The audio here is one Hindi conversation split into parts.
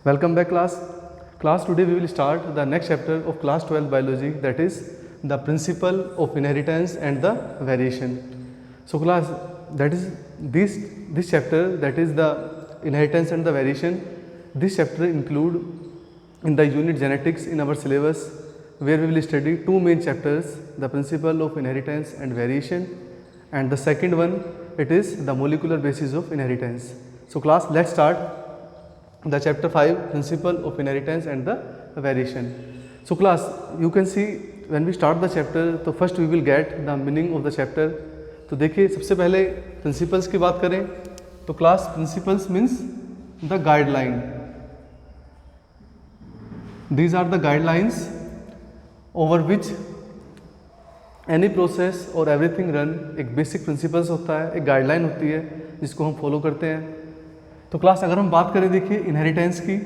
Welcome back class. Class, today we will start the next chapter of class 12 biology, that is the principle of inheritance and the variation. So class, that is this chapter, that is the inheritance and the variation. This chapter include in the unit genetics in our syllabus, where we will study two main chapters, the principle of inheritance and variation, and the second one, it is the molecular basis of inheritance. So class, let's start the chapter 5, principle of inheritance and the variation. So class, you can see when we start the chapter, तो first we will get the meaning of the chapter. तो देखिए, सबसे पहले principles की बात करें तो class, principles means the guideline. These are the guidelines over which any process or everything run. एक basic principles होता है, एक guideline होती है जिसको हम follow करते हैं. तो क्लास, अगर हम बात करें देखिए इनहेरिटेंस की,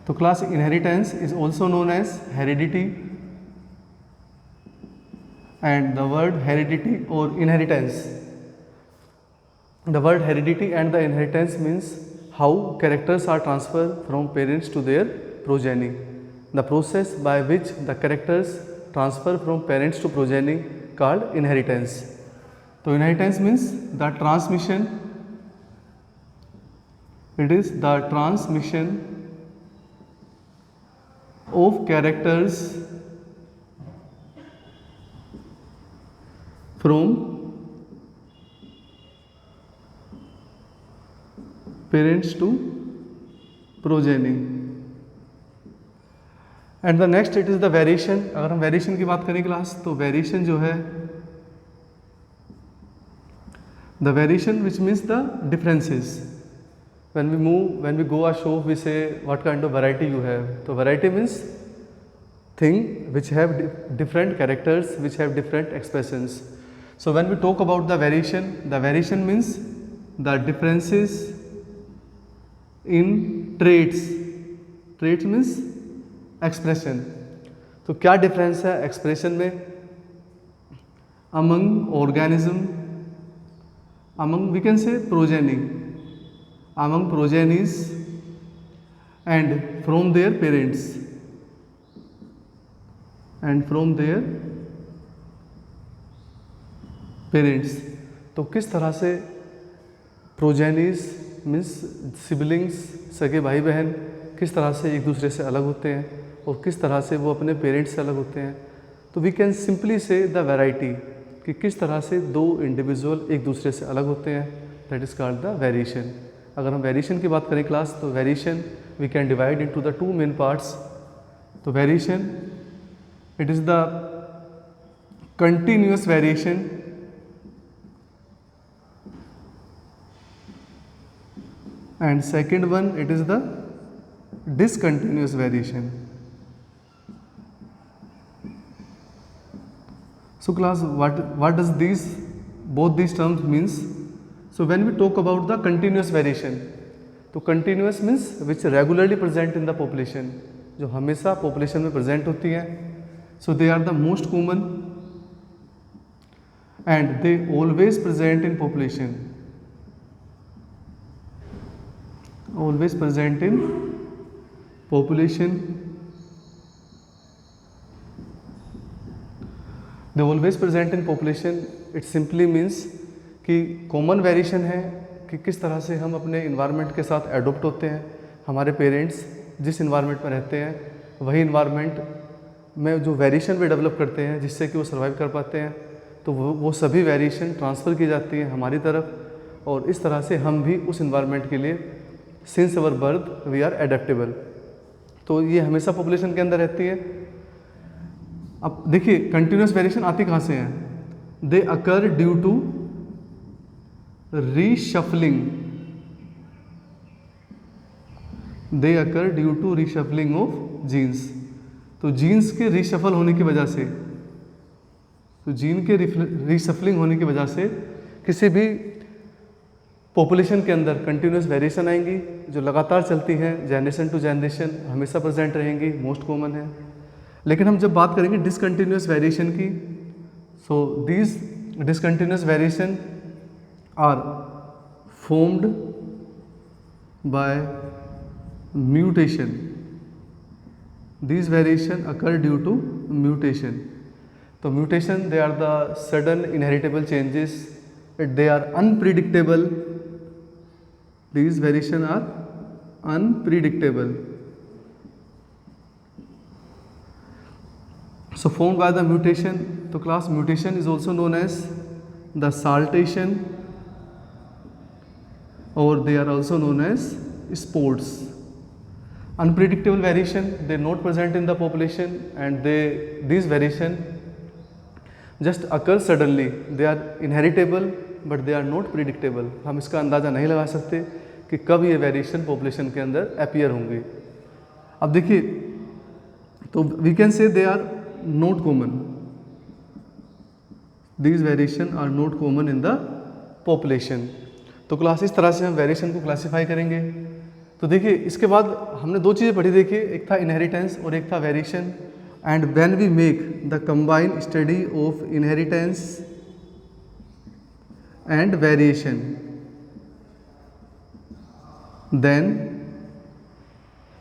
तो class inheritance is also known as heredity, and the word heredity और inheritance, the word heredity and the inheritance means how characters are transfer from parents to their progeny. The process by which the characters transfer from parents to progeny called inheritance. तो inheritance means the transmission, it is the transmission of characters from parents to progeny. And the next, it is the variation. अगर हम वेरिएशन की बात करें क्लास, तो वेरिएशन जो है, the variation which means the differences. When we move, when we go a show, we say what kind of variety you have. So variety means thing which have different characters, which have different expressions. So when we talk about the variation means the differences in traits. Traits means expression. तो क्या difference है expression में among organism, among we can say progeny, among progenies and from their parents, and from their parents. तो किस तरह से प्रोजेनीज मीन्स सिबलिंग्स, सगे भाई बहन, किस तरह से एक दूसरे से अलग होते हैं और किस तरह से वो अपने पेरेंट्स से अलग होते हैं. तो वी कैन सिंपली से द वैरायटी, कि किस तरह से दो इंडिविजुअल एक दूसरे से अलग होते हैं, that is called the variation. अगर हम वेरिएशन की बात करें क्लास, तो variation we can divide into the two main parts. तो variation, it is the continuous variation and second one, it is the discontinuous variation. So class, what does both these terms means? So when we talk about the continuous variation, तो continuous means which regularly present in the population, जो हमेशा population में present होती है. So they are the most common and they always present in population, always present in population. They always present in population. It simply means कि कॉमन वेरिएशन है कि किस तरह से हम अपने इन्वायरमेंट के साथ एडोप्ट होते हैं. हमारे पेरेंट्स जिस इन्वायरमेंट में रहते हैं वही इन्वायरमेंट में जो वेरिएशन भी डेवलप करते हैं जिससे कि वो सर्वाइव कर पाते हैं, तो वो सभी वेरिएशन ट्रांसफ़र की जाती है हमारी तरफ, और इस तरह से हम भी उस इन्वायरमेंट के लिए since our birth we are adaptable. तो ये हमेशा पॉपुलेशन के अंदर रहती है. अब देखिए कंटिन्यूस वेरिएशन आती कहाँ से है? They occur due to reshuffling, they occur due to reshuffling of genes. तो जीन्स के रीशफल होने की वजह से, तो जीन के रीशफलिंग होने की वजह से किसी भी पॉपुलेशन के अंदर कंटिन्यूस वेरिएशन आएंगी जो लगातार चलती हैं, जनरेशन टू जनरेशन हमेशा प्रेजेंट रहेंगी, मोस्ट कॉमन है. लेकिन हम जब बात करेंगे डिसकंटिन्यूस वेरिएशन की, so this discontinuous variation are formed by mutation. These variation occur due to mutation. So mutation, they are the sudden inheritable changes. They are unpredictable. These variation are unpredictable. So formed by the mutation. So class, mutation is also known as the saltation, or they are also known as sports. Unpredictable variation, they are not present in the population, and these variation just occur suddenly. They are inheritable but they are not predictable. हम इसका अंदाज़ा नहीं लगा सकते कि कब ये वेरिएशन पॉपुलेशन के अंदर अपीयर होंगे. अब देखिए, तो we can say they are not common. These variation are not common in the population. तो क्लास इस तरह से हम वेरिएशन को क्लासीफाई करेंगे. तो देखिए, इसके बाद हमने दो चीज़ें पढ़ी. देखिए, एक था इनहेरिटेंस और एक था variation. And when we make the combined study of inheritance and variation, then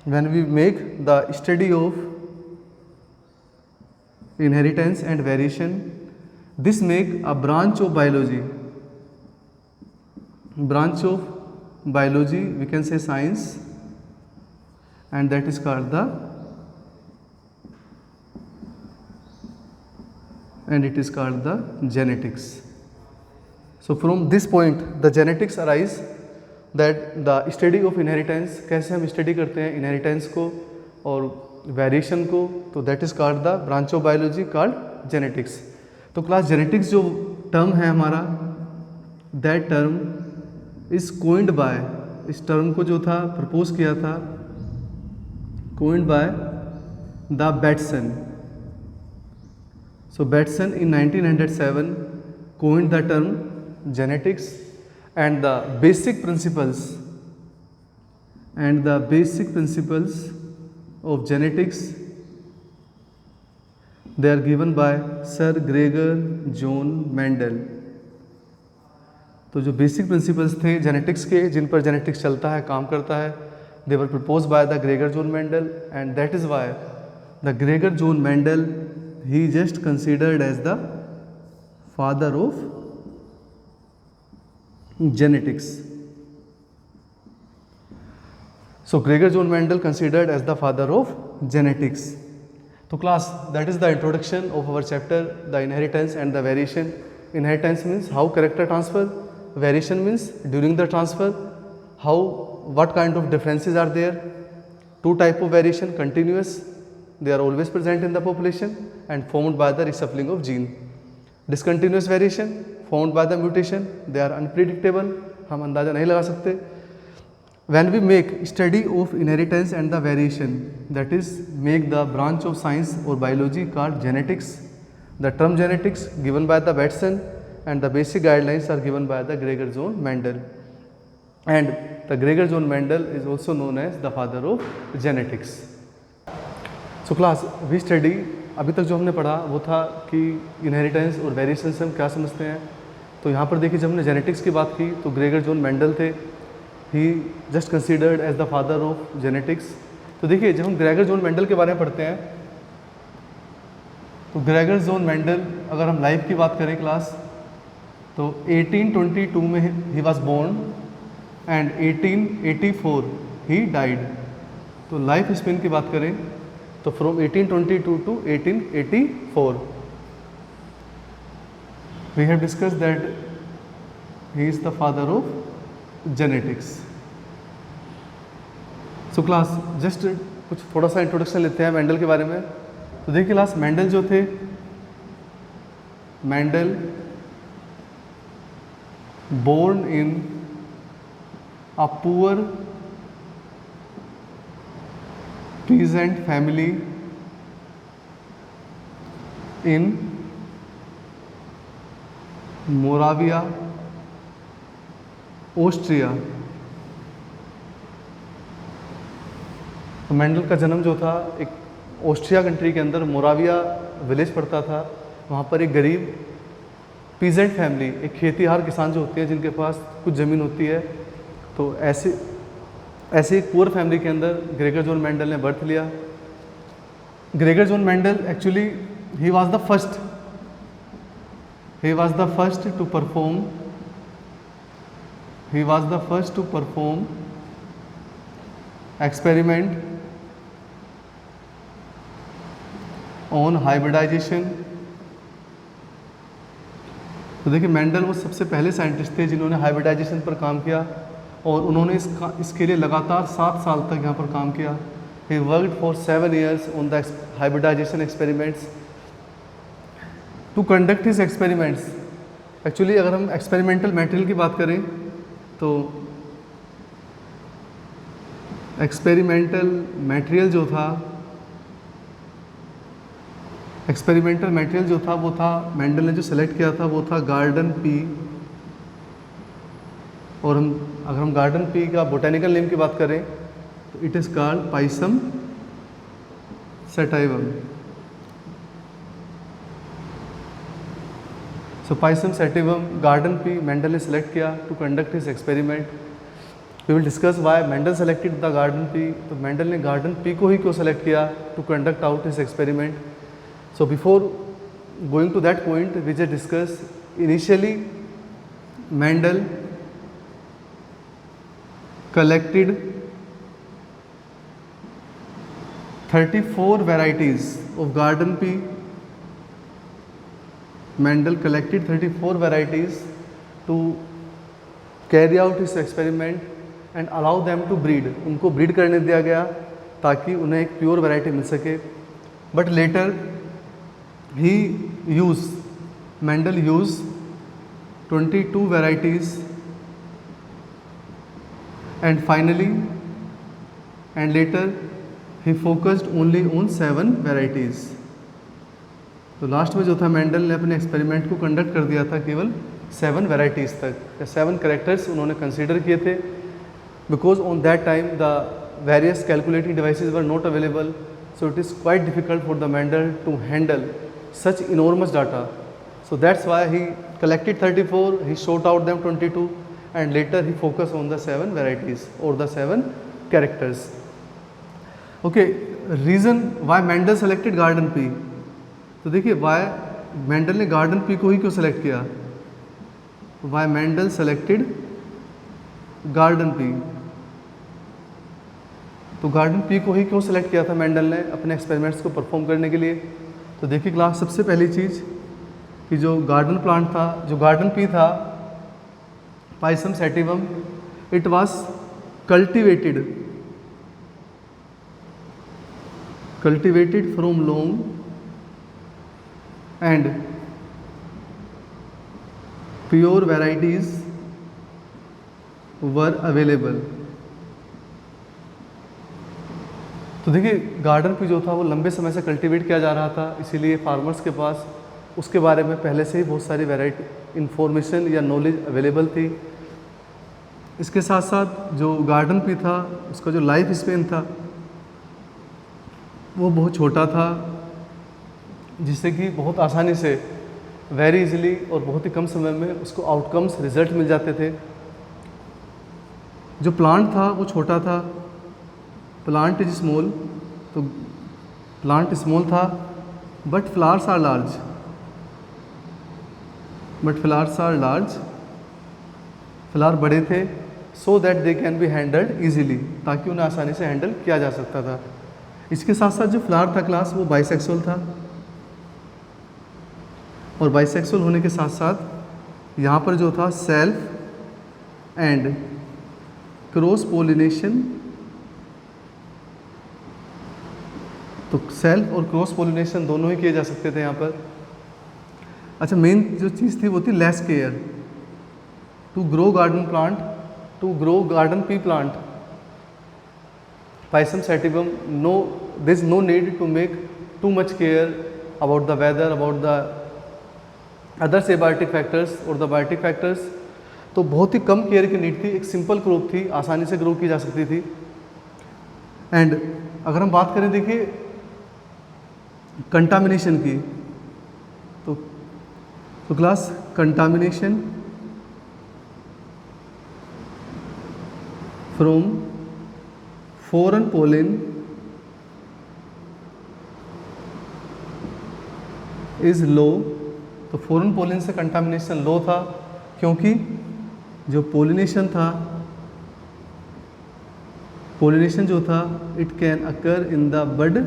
when we make the study of inheritance and variation, this make a branch of biology. Branch of biology, we can say science, and that is called the, and it is called the genetics. So from this point the genetics arise, that the study of inheritance, कैसे हम स्टडी करते हैं इनहेरिटेंस को और वेरिएशन को, तो that is called the branch of biology called genetics. तो क्लास जेनेटिक्स जो टर्म है हमारा, that term is coined by, इस टर्म को जो था प्रपोज किया था, coined by the Bateson. So Bateson in 1907 coined the term genetics, and the basic principles of genetics, they are given by Sir Gregor John Mendel. तो जो बेसिक प्रिंसिपल्स थे जेनेटिक्स के, जिन पर जेनेटिक्स चलता है, काम करता है, they were proposed by the Gregor John Mendel, and that is why the Gregor John Mendel, he just considered as the father of genetics. So Gregor John Mendel considered as the father of genetics. So class, that is the introduction of our chapter, the inheritance and the variation. Inheritance means how character transfer, variation means during the transfer, what kind of differences are there. Two type of variation, continuous, they are always present in the population and formed by the reshuffling of gene. Discontinuous variation formed by the mutation, they are unpredictable, हम अंदाज़ा नहीं लगा सकते. When we make study of inheritance and the variation, that is make the branch of science or biology called genetics. The term genetics given by the Batson, and the basic guidelines are given by the Gregor John Mendel. And the Gregor John Mendel is also known as the father of genetics. So class, we study, अभी तक जो हमने पढ़ा वो था कि इनहेरिटेंस और वेरिएशन से हम क्या समझते हैं. तो यहाँ पर देखिए, जब हमने जेनेटिक्स की बात की तो ग्रेगर जॉन मेंडल थे, he just considered as the father of genetics. तो देखिए, जब हम ग्रेगर जॉन मेंडल के बारे में पढ़ते हैं, तो ग्रेगर जॉन मेंडल, अगर हम लाइफ की बात करें क्लास, तो 1822 में he was born and 1884 he died. तो लाइफ स्पेन की बात करें तो from 1822 to 1884. We have discussed that he is the father of genetics. So class, just कुछ थोड़ा सा इंट्रोडक्शन लेते हैं मेंडल के बारे में. तो देखिए क्लास, मेंडल जो थे, Mendel born in a poor peasant family in Moravia, Austria. तो मेंडल का जन्म जो था एक ऑस्ट्रिया कंट्री के अंदर मोराविया विलेज पड़ता था. वहाँ पर एक गरीब पीजेंट फैमिली, एक खेतीहार किसान जो होते हैं जिनके पास कुछ ज़मीन होती है, तो ऐसे एक पुअर फैमिली के अंदर ग्रेगर जॉन मेंडल ने बर्थ लिया। Gregor John Mendel actually he was the first to perform experiment on hybridization. तो देखिए मेंडल वो सबसे पहले साइंटिस्ट थे जिन्होंने हाइब्रिडाइजेशन पर काम किया और उन्होंने इसके लिए लगातार 7 साल तक यहाँ पर काम किया। He worked for 7 years on the hybridization experiments to conduct his experiments. Actually अगर हम एक्सपेरिमेंटल मटेरियल की बात करें तो एक्सपेरिमेंटल मटेरियल जो था वो था मेंडल ने जो सेलेक्ट किया था वो था गार्डन पी। और अगर हम गार्डन पी का बोटेनिकल नेम की बात करें तो it is called Pisum sativum. So Pisum sativum garden pea Mendel ने सेलेक्ट किया to conduct his experiment. We will discuss why Mendel selected the garden pea. तो मेंडल ने गार्डन पी को ही क्यों सेलेक्ट किया to conduct out his experiment. So before going to that point, we just discuss initially Mendel collected 34 varieties of garden pea. Mendel collected 34 varieties to carry out his experiment and allow them to breed. उनको breed करने दिया गया ताकि उन्हें एक pure variety मिल सके। But later Mendel used 22 varieties and later he focused only on 7 varieties. तो लास्ट में जो था मेंडल ने अपने एक्सपेरिमेंट को कंडक्ट कर दिया था केवल 7 वेराइटीज़ तक या 7 कैरेक्टर्स उन्होंने कंसीडर किए थे। Because on that time the various calculating devices were not available, so it is quite difficult for the Mendel to handle such enormous data. So that's why he collected 34, he shot out them 22 and later he focused on the 7 varieties or the 7 characters. Okay, reason why Mendel selected garden pea. तो देखिए why Mendel ने garden pea को ही क्यों select किया। Why Mendel selected garden pea. तो garden pea को ही क्यों select किया था मेंडल ने अपने experiments को perform करने के लिए। तो देखिए क्लास सबसे पहली चीज़ कि जो गार्डन प्लांट था, जो गार्डन पी था Pisum sativum, it was cultivated from long and pure varieties were available. तो देखिए गार्डन पी जो था वो लंबे समय से कल्टीवेट किया जा रहा था, इसीलिए फार्मर्स के पास उसके बारे में पहले से ही बहुत सारी वैरायटी इन्फॉर्मेशन या नॉलेज अवेलेबल थी। इसके साथ साथ जो गार्डन पी था उसका जो लाइफ स्पेन था वो बहुत छोटा था, जिससे कि बहुत आसानी से वेरी इजीली और बहुत ही कम समय में उसको आउटकम्स रिजल्ट मिल जाते थे। जो प्लांट था वो छोटा था, प्लांट इज स्मॉल, तो प्लांट स्मॉल था but flowers are large, flower बड़े थे, so that they can be handled easily, ताकि उन्हें आसानी से हैंडल किया जा सकता था। इसके साथ साथ जो फ्लावर था क्लास वो बाइसेक्सुअल था, और बाइसेक्सुअल होने के साथ साथ यहाँ पर जो था सेल्फ एंड क्रॉस पोलिनेशन, तो सेल्फ और क्रॉस पोलिनेशन दोनों ही किए जा सकते थे यहाँ पर। अच्छा, मेन जो चीज़ थी वो थी less care to grow garden pea plant pisum sativum. There is no need to make too much care about the weather, about the other abiotic factors और द बायोटिक फैक्टर्स। तो बहुत ही कम केयर की नीड थी, एक सिंपल क्रॉप थी, आसानी से ग्रो की जा सकती थी। एंड अगर हम बात करें देखिए कंटामिनेशन की, तो class contamination from foreign pollen is low, तो फॉरेन पोलिन से कंटामिनेशन लो था क्योंकि जो पोलिनेशन था, पोलिनेशन जो था it can occur in the bud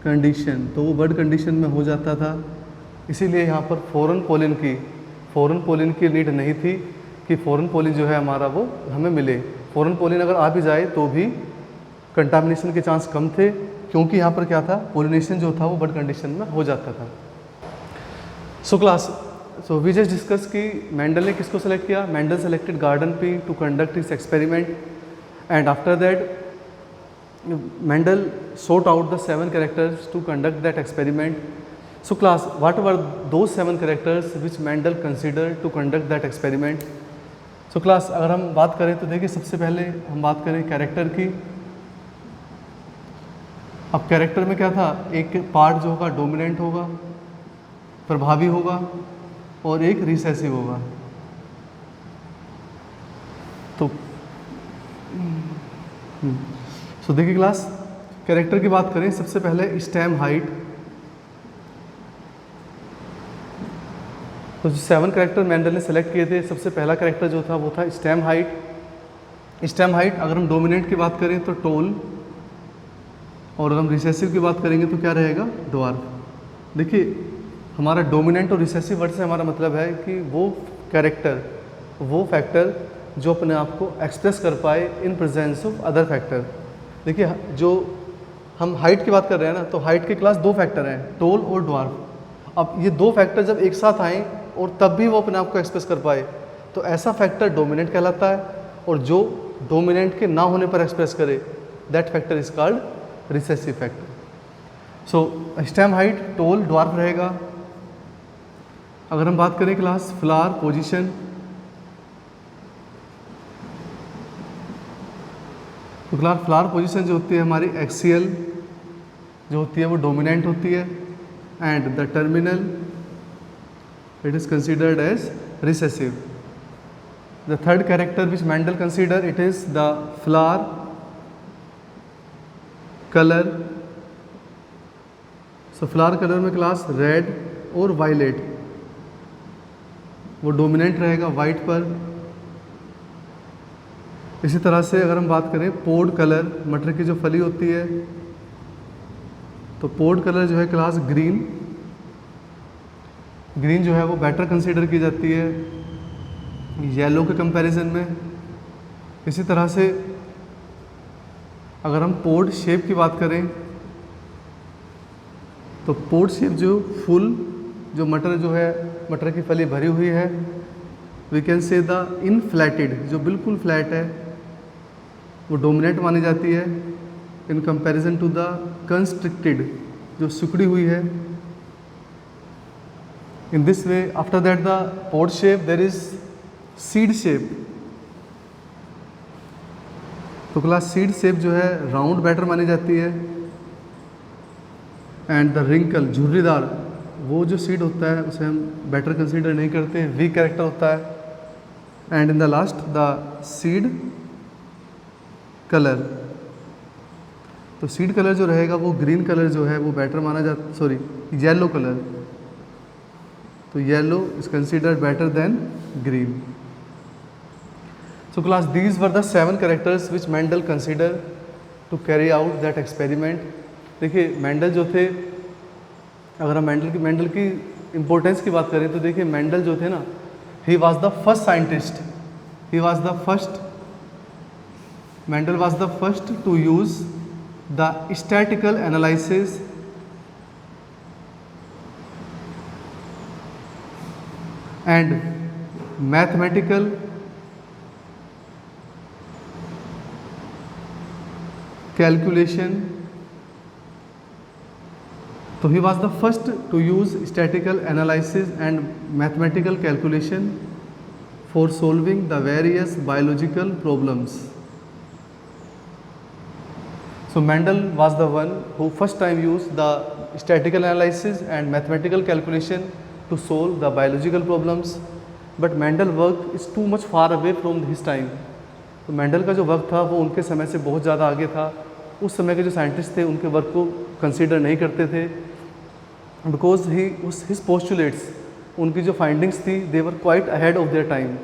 condition, तो वो बड कंडीशन में हो जाता था। इसीलिए यहाँ पर फॉरेन पोलिन की नीड नहीं थी कि फॉरेन पोलिन जो है हमारा वो हमें मिले। फॉरेन पोलिन अगर आ भी जाए तो भी कंटामिनेशन के चांस कम थे, क्योंकि यहाँ पर क्या था, पोलिनेशन जो था वो बड कंडीशन में हो जाता था। सो वी जस्ट डिस्कस कि मेंडल ने किसको सेलेक्ट किया। Mendel selected garden pea to conduct his experiment, and after that Mendel sought out the 7 characters to conduct that experiment. So class, what were those 7 characters which Mendel considered to conduct that experiment? So class, अगर हम बात करें तो देखिए, सबसे पहले हम बात करें कैरेक्टर की। अब कैरेक्टर में क्या था, एक पार्ट जो होगा डोमिनेंट होगा, प्रभावी होगा, और एक रिसेसिव होगा। तो देखिए क्लास, कैरेक्टर की बात करें, सबसे पहले स्टेम हाइट। तो जो 7 कैरेक्टर मेंडल ने सेलेक्ट किए थे, सबसे पहला कैरेक्टर जो था वो था स्टेम हाइट। स्टेम हाइट अगर हम डोमिनेंट की बात करें तो टोल, और अगर हम रिसेसिव की बात करेंगे तो क्या रहेगा, ड्वार्फ। देखिए, हमारा डोमिनेंट और रिसेसिव वर्ड से हमारा मतलब है कि वो कैरेक्टर, वो फैक्टर जो अपने आप को एक्सप्रेस कर पाए in presence of other factor. देखिए, जो हम हाइट की बात कर रहे हैं ना, तो हाइट के क्लास 2 फैक्टर हैं, टोल और ड्वार्फ। अब ये 2 फैक्टर जब एक साथ आएँ और तब भी वो अपने आप को एक्सप्रेस कर पाए, तो ऐसा फैक्टर डोमिनेंट कहलाता है, और जो डोमिनेंट के ना होने पर एक्सप्रेस करे, that factor is called recessive factor. So stem height, toll, dwarf रहेगा। अगर हम बात करें क्लास फ्लावर पोजीशन, तो क्लास फ्लावर पोजीशन जो होती है हमारी एक्सियल जो होती है वो डोमिनेंट होती है, and the terminal it is considered as recessive. The third character which Mendel consider, it is the flower colour. So flower colour में क्लास रेड और वायलेट, वो डोमिनेंट रहेगा वाइट पर। इसी तरह से अगर हम बात करें पोड कलर, मटर की जो फली होती है, तो पोड कलर जो है क्लास ग्रीन। ग्रीन जो है वो बेटर कंसीडर की जाती है येलो के कंपैरिजन में। इसी तरह से अगर हम पोड शेप की बात करें, तो पोड शेप जो फुल, जो मटर जो है, मटर की फली भरी हुई है, we can say the inflated, जो बिल्कुल फ्लैट है, वो डोमिनेंट मानी जाती है in comparison to the constricted, जो सिकुड़ी हुई है। In this way, after that the pod shape there is seed shape. तो क्लास सीड शेप जो है राउंड बेटर मानी जाती है, एंड द रिंकल, झुर्रीदार, वो जो सीड होता है उसे हम बेटर कंसीडर नहीं करते, वीक कैरेक्टर होता है। And in the last the seed colour, तो सीड कलर जो रहेगा वो ग्रीन कलर जो है वो बेटर माना जाता, सॉरी येलो कलर, तो yellow is considered better than green. So class, these were the 7 characters which Mendel consider to carry out that experiment. देखिए, मेंडल जो थे, अगर हम मेंडल की इम्पोर्टेंस की बात करें तो देखिए, मेंडल जो थे ना, he was the first scientist, he was the first, Mendel was the first to use the statical analysis and mathematical calculation. So he was the first to use statistical analysis and mathematical calculation for solving the various biological problems. So Mendel was the one who first time used the statistical analysis and mathematical calculation to solve the biological problems. But Mendel work is too much far away from his time. तो मेंडल का जो वर्क था वो उनके समय से बहुत ज़्यादा आगे था। उस समय के जो साइंटिस्ट थे उनके वर्क को कंसीडर नहीं करते थे, बिकॉज हिज पोस्टुलेट्स, उनकी जो फाइंडिंग्स थी they were quite ahead of their time.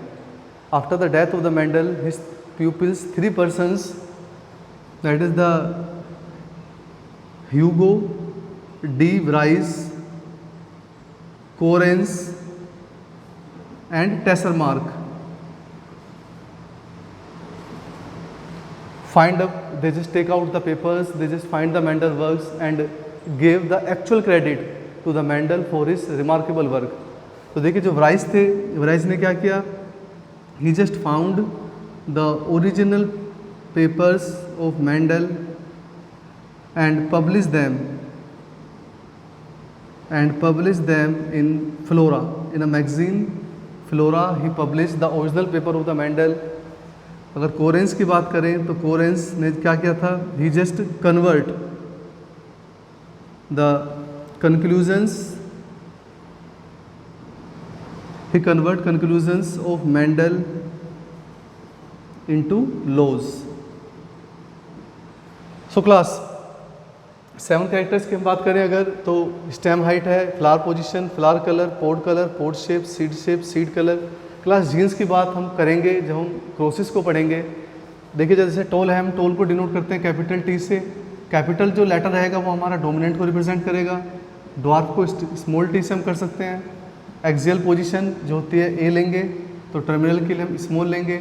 After the death of the Mendel his pupils, 3 persons, that is the Hugo, De Vries, Correns and Tessermark, they just take out the papers, they just find the Mendel works and gave the actual credit to the Mendel for his remarkable work. तो देखिए जो वराइस थे, वराइस ने क्या किया, he just found the original papers of Mendel and published them in Flora, in a magazine Flora. He published the original paper of the Mendel. अगर कोरेंस की बात करें तो कोरेंस ने क्या किया था, he just convert the conclusions of Mendel into laws. So class 7 characters की हम बात करें अगर, तो स्टेम हाइट है, flower position, flower colour, pod shape, seed colour. Class genes की बात हम करेंगे जब हम क्रोसिस को पढ़ेंगे। देखिए जैसे टोल है, हम टोल को डिनोट करते हैं कैपिटल टी से। कैपिटल जो लेटर रहेगा वो हमारा डोमिनेंट को रिप्रेजेंट करेगा, ड्वार्फ को स्मॉल टी से हम कर सकते हैं। एक्सियल पोजीशन जो होती है ए लेंगे, तो टर्मिनल के लिए हम स्मॉल लेंगे।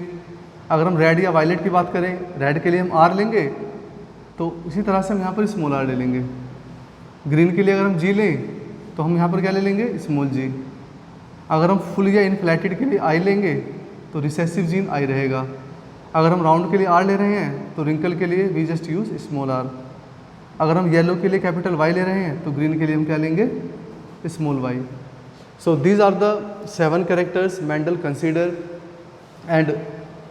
अगर हम रेड या वायलेट की बात करें, रेड के लिए हम आर लेंगे, तो इसी तरह से हम यहाँ पर स्मॉल आर ले लेंगे। ग्रीन के लिए अगर हम जी लें तो हम यहाँ पर क्या ले लेंगे, स्मॉल जी। अगर हम फुल या इनफ्लेटेड के लिए आई लेंगे तो रिसेसिव जीन आई रहेगा। अगर हम राउंड के लिए आर ले रहे हैं तो रिंकल के लिए we just use small r. अगर हम येलो के लिए कैपिटल वाई ले रहे हैं तो ग्रीन के लिए हम क्या लेंगे, small y. So these are the 7 characters Mendel consider. And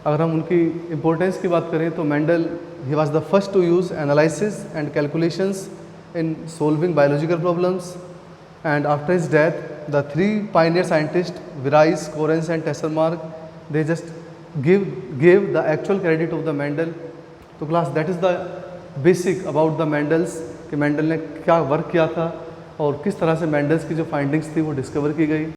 अगर हम उनकी इम्पोर्टेंस की बात करें तो Mendel he was the first to use analysis and calculations in solving biological problems, and after his death the 3 pioneer scientists Vries, Correns and Tessermark, they just gave the actual credit of the Mendel. तो class that is the basic about the Mendels कि मेंडल ने क्या वर्क किया था और किस तरह से मेंडल्स की जो फाइंडिंग्स थी वो डिस्कवर की गई।